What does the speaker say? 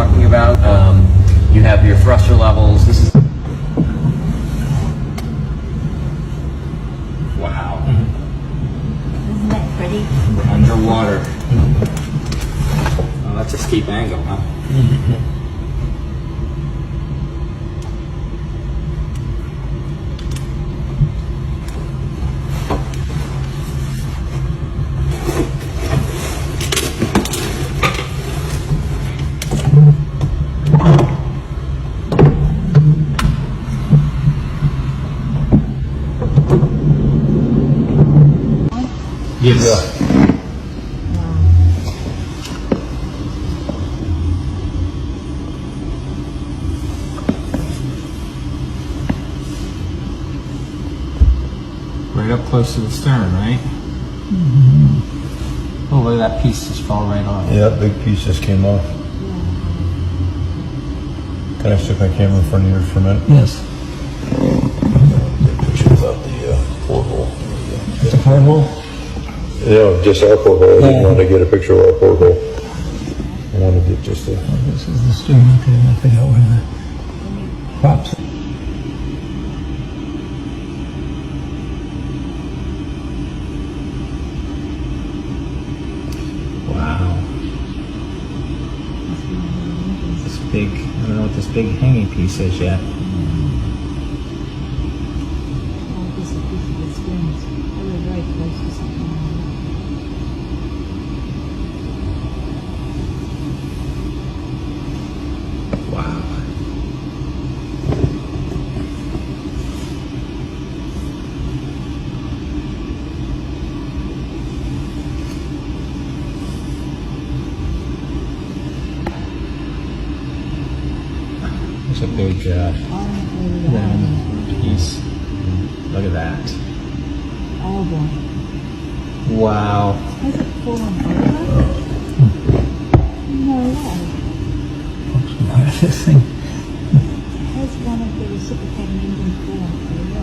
talking about. You have your thruster levels. This is... Wow. Isn't that pretty? We're underwater. Oh, that's a steep angle, huh? Yes. Right up close to the stern, right? Oh, look at that piece just fell right off. Yeah, that big piece just came off. Can I stick my camera in front of yours for a minute? Yes. Pictures of the porthole. The porthole? Yeah, just our porthole. I didn't want to get a picture of our porthole. I wanted to get just a... This is the stern. Okay, I figure out where the props are. Wow. This big, I don't know what this big hanging piece is yet. Wow. There's a big round piece. Look at that. Oh boy. Wow. Has it fallen over? No way. This thing. Has one of the reciprocating engines fallen over?